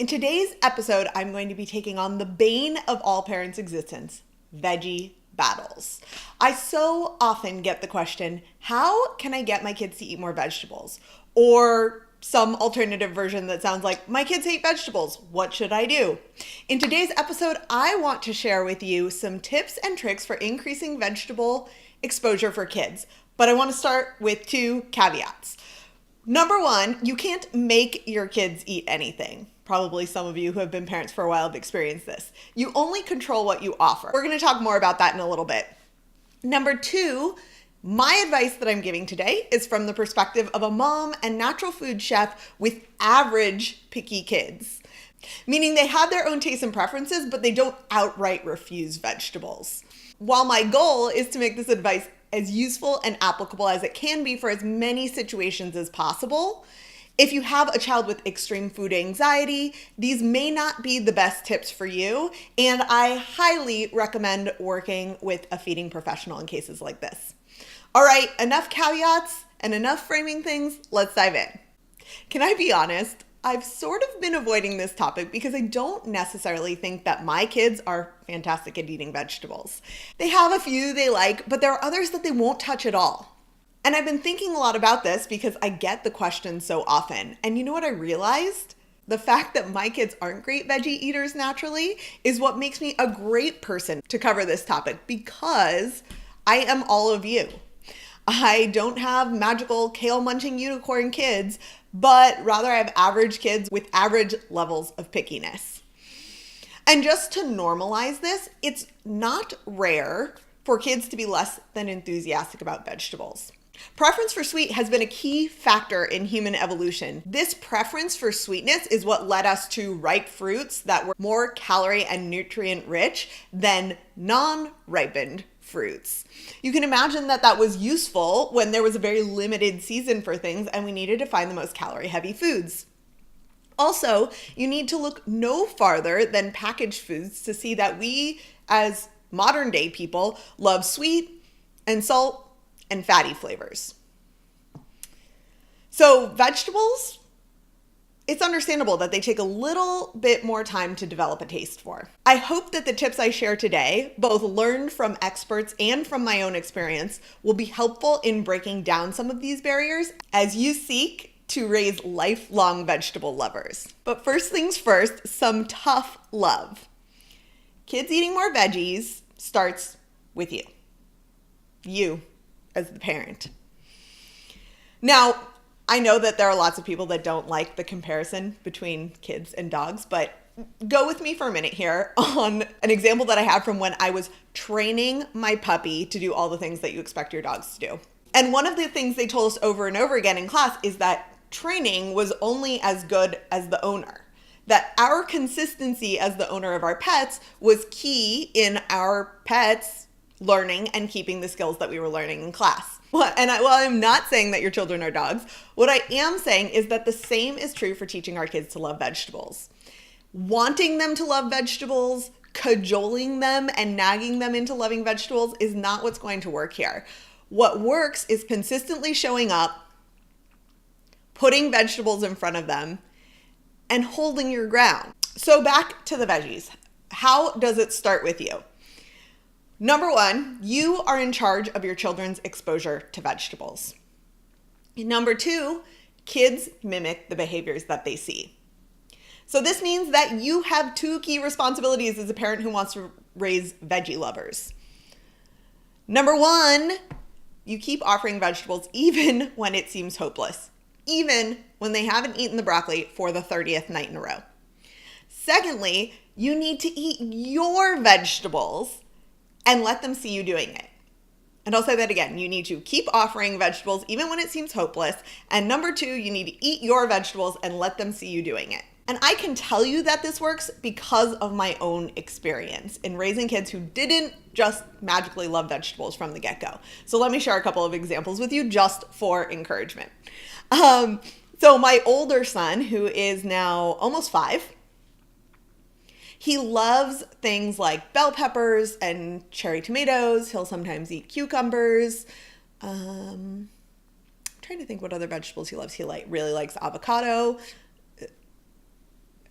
In today's episode, I'm going to be taking on the bane of all parents' existence, veggie battles. I so often get the question, how can I get my kids to eat more vegetables? Or some alternative version that sounds like, my kids hate vegetables, what should I do? In today's episode, I want to share with you some tips and tricks for increasing vegetable exposure for kids. But I want to start with two caveats. Number one, you can't make your kids eat anything. Probably some of you who have been parents for a while have experienced this. You only control what you offer. We're going to talk more about that in a little bit. Number two, my advice that I'm giving today is from the perspective of a mom and natural food chef with average picky kids. Meaning they have their own tastes and preferences, but they don't outright refuse vegetables. While my goal is to make this advice as useful and applicable as it can be for as many situations as possible, if you have a child with extreme food anxiety, these may not be the best tips for you, and I highly recommend working with a feeding professional in cases like this. All right, enough caveats and enough framing things, let's dive in. Can I be honest? I've sort of been avoiding this topic because I don't necessarily think that my kids are fantastic at eating vegetables. They have a few they like, but there are others that they won't touch at all. And I've been thinking a lot about this because I get the question so often. And you know what I realized? The fact that my kids aren't great veggie eaters naturally is what makes me a great person to cover this topic, because I am all of you. I don't have magical kale munching unicorn kids, but rather I have average kids with average levels of pickiness. And just to normalize this, it's not rare for kids to be less than enthusiastic about vegetables. Preference for sweet has been a key factor in human evolution. This preference for sweetness is what led us to ripe fruits that were more calorie and nutrient rich than non-ripened fruits. You can imagine that that was useful when there was a very limited season for things and we needed to find the most calorie heavy foods. Also, you need to look no farther than packaged foods to see that we, as modern day people, love sweet and salt and fatty flavors. So vegetables, it's understandable that they take a little bit more time to develop a taste for. I hope that the tips I share today, both learned from experts and from my own experience, will be helpful in breaking down some of these barriers as you seek to raise lifelong vegetable lovers. But first things first, some tough love. Kids eating more veggies starts with you. You as the parent. Now, I know that there are lots of people that don't like the comparison between kids and dogs, but go with me for a minute here on an example that I had from when I was training my puppy to do all the things that you expect your dogs to do. And one of the things they told us over and over again in class is that training was only as good as the owner. That our consistency as the owner of our pets was key in our pets learning and keeping the skills that we were learning in class. While I'm not saying that your children are dogs, what I am saying is that the same is true for teaching our kids to love vegetables. Wanting them to love vegetables, cajoling them and nagging them into loving vegetables is not what's going to work here. What works is consistently showing up, putting vegetables in front of them, and holding your ground. So back to the veggies. How does it start with you? Number one, you are in charge of your children's exposure to vegetables. Number two, kids mimic the behaviors that they see. So this means that you have two key responsibilities as a parent who wants to raise veggie lovers. Number one, you keep offering vegetables even when it seems hopeless, even when they haven't eaten the broccoli for the 30th night in a row. Secondly, you need to eat your vegetables and let them see you doing it. And I'll say that again. You need to keep offering vegetables even when it seems hopeless. And number two, you need to eat your vegetables and let them see you doing it. And I can tell you that this works because of my own experience in raising kids who didn't just magically love vegetables from the get-go. So let me share a couple of examples with you just for encouragement. So my older son, who is now almost 5, he loves things like bell peppers and cherry tomatoes. He'll sometimes eat cucumbers. I'm trying to think what other vegetables he loves. He really likes avocado.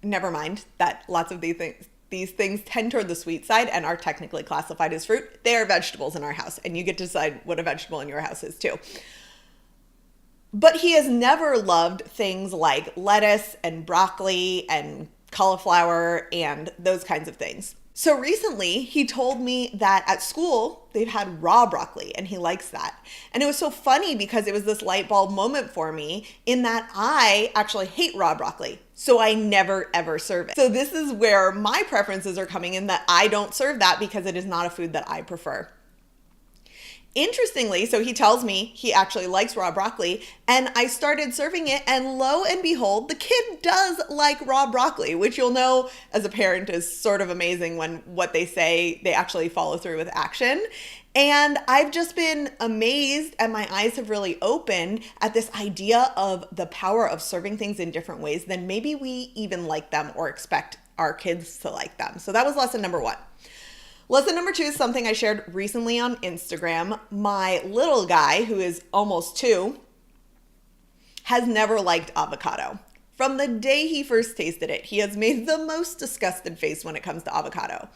never mind that lots of these things tend toward the sweet side and are technically classified as fruit. They are vegetables in our house, and you get to decide what a vegetable in your house is too. But he has never loved things like lettuce and broccoli and cauliflower and those kinds of things. So recently he told me that at school they've had raw broccoli and he likes that. And it was so funny because it was this light bulb moment for me in that I actually hate raw broccoli. So I never ever serve it. So this is where my preferences are coming in, that I don't serve that because it is not a food that I prefer. Interestingly, so he tells me he actually likes raw broccoli, and I started serving it, and lo and behold, the kid does like raw broccoli, which you'll know as a parent is sort of amazing when what they say, they actually follow through with action. And I've just been amazed, and my eyes have really opened at this idea of the power of serving things in different ways than maybe we even like them or expect our kids to like them. So that was lesson number 1. Lesson number 2 is something I shared recently on Instagram. My little guy, who is almost 2, has never liked avocado. From the day he first tasted it, he has made the most disgusted face when it comes to avocado.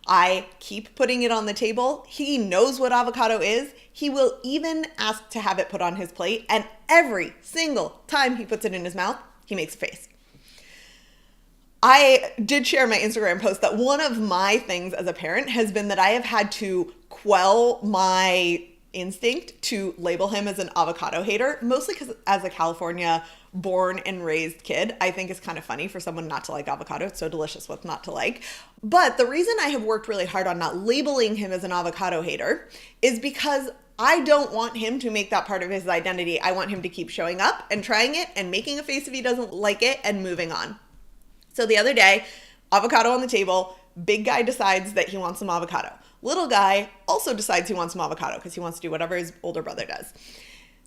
I keep putting it on the table. He knows what avocado is. He will even ask to have it put on his plate, and every single time he puts it in his mouth, he makes a face. I did share in my Instagram post that one of my things as a parent has been that I have had to quell my instinct to label him as an avocado hater, mostly because as a California born and raised kid, I think it's kind of funny for someone not to like avocado. It's so delicious what's not to like. But the reason I have worked really hard on not labeling him as an avocado hater is because I don't want him to make that part of his identity. I want him to keep showing up and trying it and making a face if he doesn't like it and moving on. So the other day, avocado on the table, big guy decides that he wants some avocado. Little guy also decides he wants some avocado because he wants to do whatever his older brother does.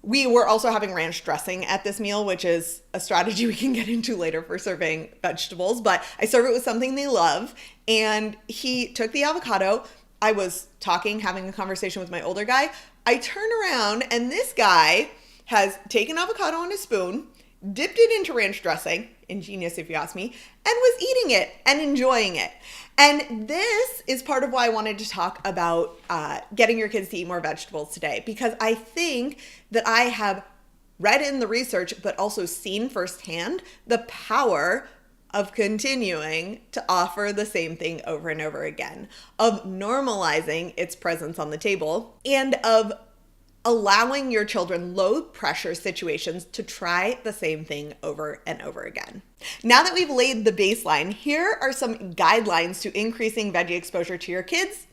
We were also having ranch dressing at this meal, which is a strategy we can get into later for serving vegetables, but I serve it with something they love. And he took the avocado. I was talking, having a conversation with my older guy. I turn around and this guy has taken avocado on a spoon, dipped it into ranch dressing, ingenious if you ask me, and was eating it and enjoying it. And this is part of why I wanted to talk about getting your kids to eat more vegetables today, because I think that I have read in the research, but also seen firsthand the power of continuing to offer the same thing over and over again, of normalizing its presence on the table, and of allowing your children low pressure situations to try the same thing over and over again. Now that we've laid the baseline, here are some guidelines to increasing veggie exposure to your kids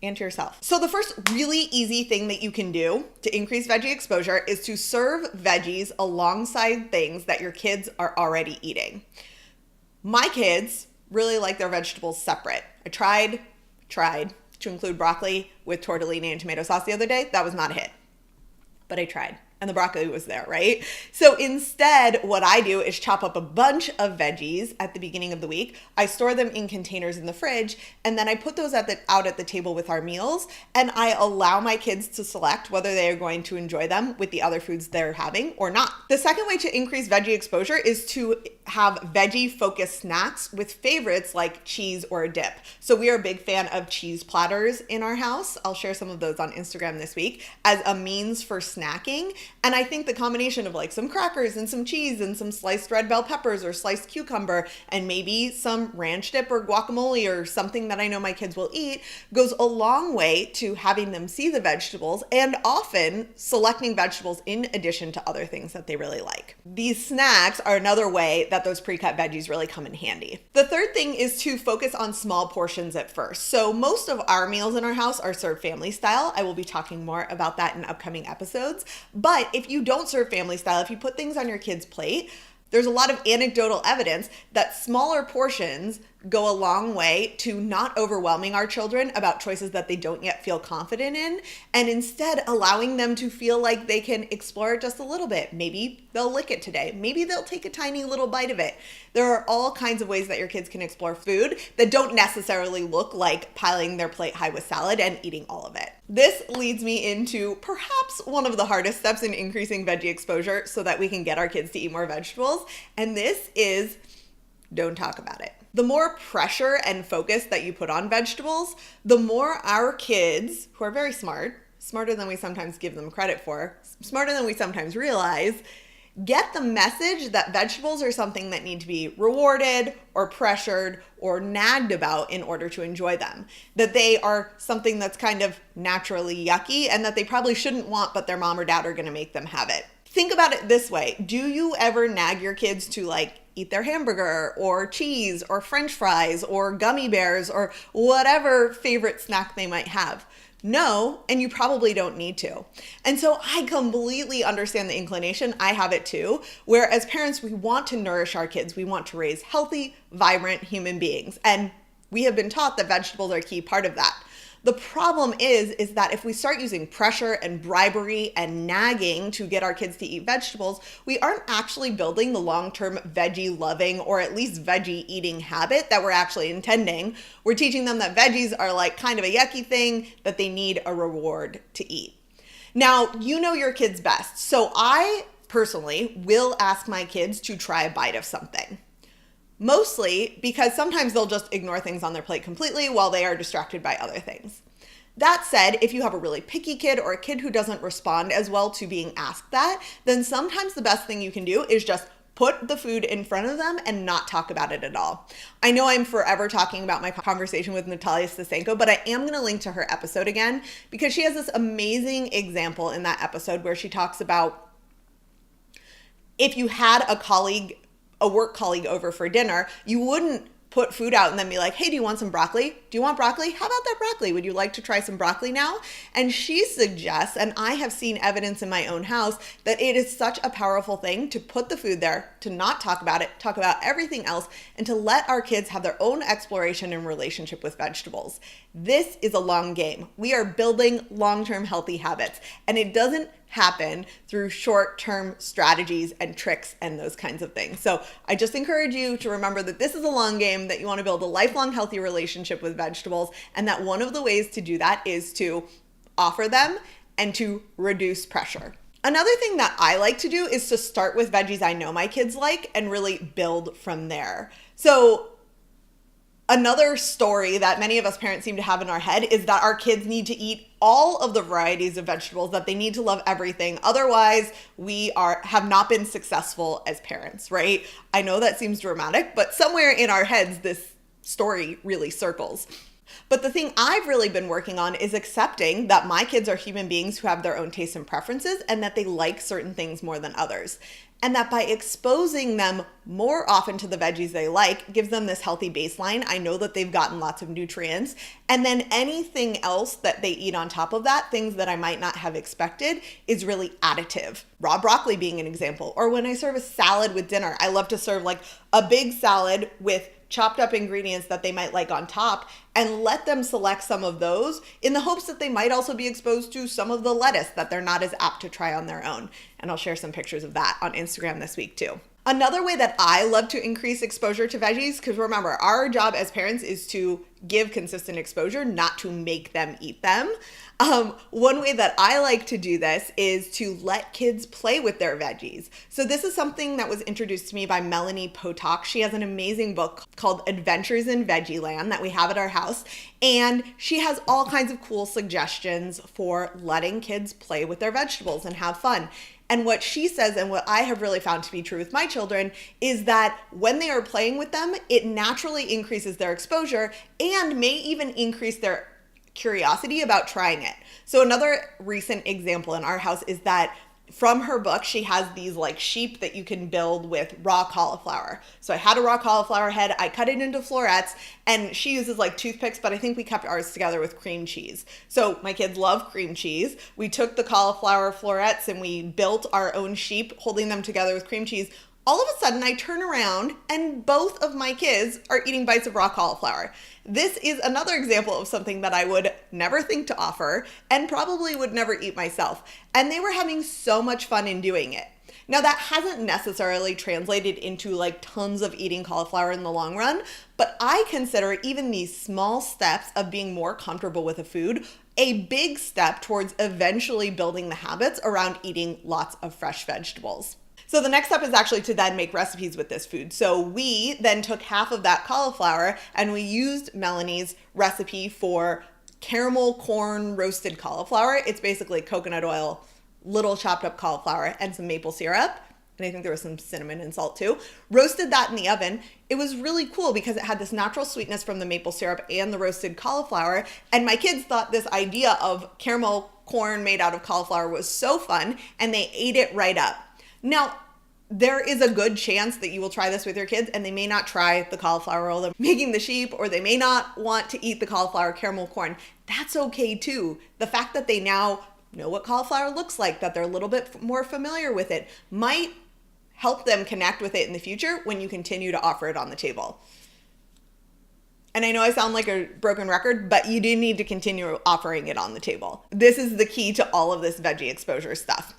and to yourself. So the first really easy thing that you can do to increase veggie exposure is to serve veggies alongside things that your kids are already eating. My kids really like their vegetables separate. I tried to include broccoli with tortellini and tomato sauce the other day. That was not a hit. But I tried, and the broccoli was there, right? So instead, what I do is chop up a bunch of veggies at the beginning of the week. I store them in containers in the fridge, and then I put those out at the table with our meals, and I allow my kids to select whether they are going to enjoy them with the other foods they're having or not. The second way to increase veggie exposure is to have veggie-focused snacks with favorites like cheese or a dip. So we are a big fan of cheese platters in our house. I'll share some of those on Instagram this week as a means for snacking. And I think the combination of like some crackers and some cheese and some sliced red bell peppers or sliced cucumber and maybe some ranch dip or guacamole or something that I know my kids will eat goes a long way to having them see the vegetables and often selecting vegetables in addition to other things that they really like. These snacks are another way that those pre-cut veggies really come in handy. The third thing is to focus on small portions at first. So most of our meals in our house are served family style. I will be talking more about that in upcoming episodes. But if you don't serve family style, if you put things on your kid's plate, there's a lot of anecdotal evidence that smaller portions go a long way to not overwhelming our children about choices that they don't yet feel confident in, and instead allowing them to feel like they can explore it just a little bit. Maybe they'll lick it today. Maybe they'll take a tiny little bite of it. There are all kinds of ways that your kids can explore food that don't necessarily look like piling their plate high with salad and eating all of it. This leads me into perhaps one of the hardest steps in increasing veggie exposure so that we can get our kids to eat more vegetables, and this is don't talk about it. The more pressure and focus that you put on vegetables, the more our kids, who are very smart, smarter than we sometimes give them credit for, smarter than we sometimes realize, get the message that vegetables are something that need to be rewarded or pressured or nagged about in order to enjoy them. That they are something that's kind of naturally yucky and that they probably shouldn't want, but their mom or dad are going to make them have it. Think about it this way. Do you ever nag your kids to like eat their hamburger or cheese or French fries or gummy bears or whatever favorite snack they might have? No, and you probably don't need to. And so I completely understand the inclination. I have it too, where as parents, we want to nourish our kids. We want to raise healthy, vibrant human beings. And we have been taught that vegetables are a key part of that. The problem is that if we start using pressure and bribery and nagging to get our kids to eat vegetables, we aren't actually building the long-term veggie loving or at least veggie eating habit that we're actually intending. We're teaching them that veggies are like kind of a yucky thing that they need a reward to eat. Now, you know your kids best. So I personally will ask my kids to try a bite of something. Mostly because sometimes they'll just ignore things on their plate completely while they are distracted by other things. That said, if you have a really picky kid or a kid who doesn't respond as well to being asked that, then sometimes the best thing you can do is just put the food in front of them and not talk about it at all. I know I'm forever talking about my conversation with Natalia Stasenko, but I am going to link to her episode again because she has this amazing example in that episode where she talks about if you had a work colleague over for dinner, you wouldn't put food out and then be like, hey, do you want some broccoli? Do you want broccoli? How about that broccoli? Would you like to try some broccoli now? And she suggests, and I have seen evidence in my own house, that it is such a powerful thing to put the food there, to not talk about it, talk about everything else, and to let our kids have their own exploration and relationship with vegetables. This is a long game. We are building long-term healthy habits, and it doesn't happen through short-term strategies and tricks and those kinds of things. So I just encourage you to remember that this is a long game, that you want to build a lifelong healthy relationship with vegetables, and that one of the ways to do that is to offer them and to reduce pressure. Another thing that I like to do is to start with veggies I know my kids like and really build from there. So another story that many of us parents seem to have in our head is that our kids need to eat all of the varieties of vegetables, that they need to love everything. Otherwise, we have not been successful as parents, right? I know that seems dramatic, but somewhere in our heads, this story really circles. But the thing I've really been working on is accepting that my kids are human beings who have their own tastes and preferences and that they like certain things more than others. And that by exposing them more often to the veggies they like gives them this healthy baseline. I know that they've gotten lots of nutrients. And then anything else that they eat on top of that, things that I might not have expected, is really additive. Raw broccoli being an example. Or when I serve a salad with dinner, I love to serve like a big salad with chopped up ingredients that they might like on top and let them select some of those in the hopes that they might also be exposed to some of the lettuce that they're not as apt to try on their own. And I'll share some pictures of that on Instagram this week too. Another way that I love to increase exposure to veggies, because remember, our job as parents is to give consistent exposure, not to make them eat them. One way that I like to do this is to let kids play with their veggies. So this is something that was introduced to me by Melanie Potok. She has an amazing book called Adventures in Veggieland that we have at our house. And she has all kinds of cool suggestions for letting kids play with their vegetables and have fun. And what she says, and what I have really found to be true with my children, is that when they are playing with them, it naturally increases their exposure and may even increase their curiosity about trying it. So another recent example in our house is that from her book, she has these like sheep that you can build with raw cauliflower. So I had a raw cauliflower head, I cut it into florets, and she uses like toothpicks, but I think we kept ours together with cream cheese. So my kids love cream cheese. We took the cauliflower florets and we built our own sheep, holding them together with cream cheese. All of a sudden, I turn around and both of my kids are eating bites of raw cauliflower. This is another example of something that I would never think to offer and probably would never eat myself. And they were having so much fun in doing it. Now, that hasn't necessarily translated into like tons of eating cauliflower in the long run, but I consider even these small steps of being more comfortable with a food a big step towards eventually building the habits around eating lots of fresh vegetables. So the next step is actually to then make recipes with this food. So we then took half of that cauliflower and we used Melanie's recipe for caramel corn roasted cauliflower. It's basically coconut oil, little chopped up cauliflower, and some maple syrup. And I think there was some cinnamon and salt too. Roasted that in the oven. It was really cool because it had this natural sweetness from the maple syrup and the roasted cauliflower. And my kids thought this idea of caramel corn made out of cauliflower was so fun, and they ate it right up. Now, there is a good chance that you will try this with your kids and they may not try the cauliflower roll they're making the sheep, or they may not want to eat the cauliflower caramel corn. That's okay too. The fact that they now know what cauliflower looks like, that they're a little bit more familiar with it, might help them connect with it in the future when you continue to offer it on the table. And I know I sound like a broken record, but you do need to continue offering it on the table. This is the key to all of this veggie exposure stuff.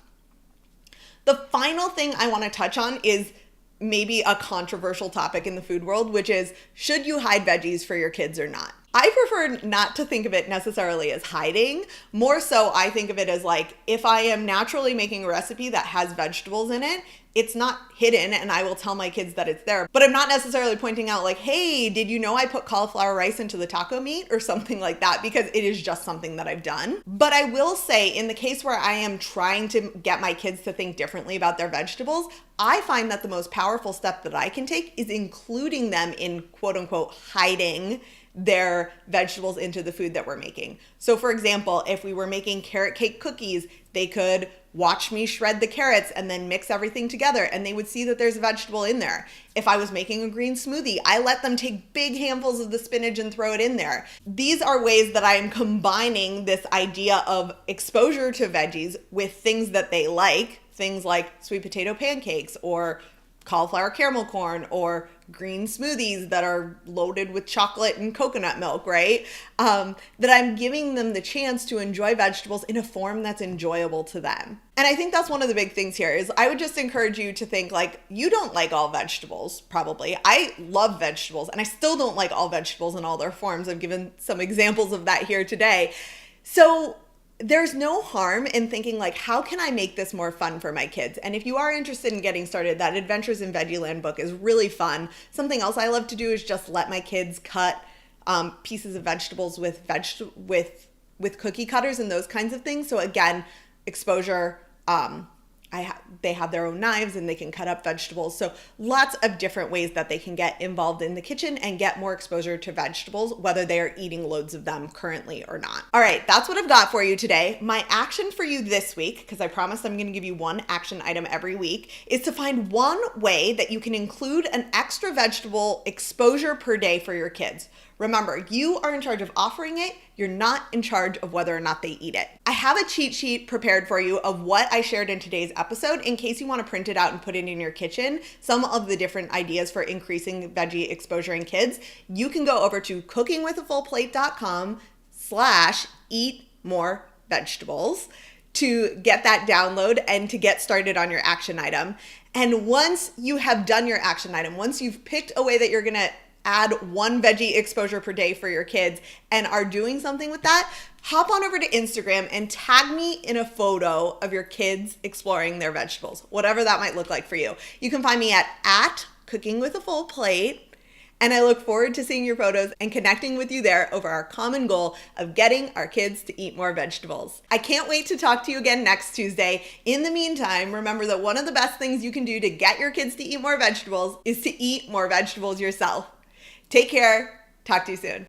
The final thing I want to touch on is maybe a controversial topic in the food world, which is, should you hide veggies for your kids or not? I prefer not to think of it necessarily as hiding. More so, I think of it as like, if I am naturally making a recipe that has vegetables in it, it's not hidden and I will tell my kids that it's there. But I'm not necessarily pointing out like, hey, did you know I put cauliflower rice into the taco meat or something like that, because it is just something that I've done. But I will say, in the case where I am trying to get my kids to think differently about their vegetables, I find that the most powerful step that I can take is including them in quote unquote hiding their vegetables into the food that we're making. So for example, if we were making carrot cake cookies, they could watch me shred the carrots and then mix everything together, and they would see that there's a vegetable in there. If I was making a green smoothie, I let them take big handfuls of the spinach and throw it in there. These are ways that I am combining this idea of exposure to veggies with things that they like, things like sweet potato pancakes or cauliflower caramel corn or green smoothies that are loaded with chocolate and coconut milk, right? That I'm giving them the chance to enjoy vegetables in a form that's enjoyable to them. And I think that's one of the big things here is I would just encourage you to think like, you don't like all vegetables, probably. I love vegetables and I still don't like all vegetables in all their forms. I've given some examples of that here today. So there's no harm in thinking like, how can I make this more fun for my kids? And if you are interested in getting started, that Adventures in Veggieland book is really fun. Something else I love to do is just let my kids cut pieces of vegetables with cookie cutters and those kinds of things. So again, exposure, they have their own knives and they can cut up vegetables. So lots of different ways that they can get involved in the kitchen and get more exposure to vegetables, whether they are eating loads of them currently or not. All right, that's what I've got for you today. My action for you this week, because I promised I'm going to give you one action item every week, is to find one way that you can include an extra vegetable exposure per day for your kids. Remember, you are in charge of offering it. You're not in charge of whether or not they eat it. I have a cheat sheet prepared for you of what I shared in today's episode in case you want to print it out and put it in your kitchen. Some of the different ideas for increasing veggie exposure in kids. You can go over to cookingwithafullplate.com/eat-more-vegetables to get that download and to get started on your action item. And once you have done your action item, once you've picked a way that you're going to add one veggie exposure per day for your kids and are doing something with that, hop on over to Instagram and tag me in a photo of your kids exploring their vegetables, whatever that might look like for you. You can find me at cookingwithafullplate, and I look forward to seeing your photos and connecting with you there over our common goal of getting our kids to eat more vegetables. I can't wait to talk to you again next Tuesday. In the meantime, remember that one of the best things you can do to get your kids to eat more vegetables is to eat more vegetables yourself. Take care. Talk to you soon.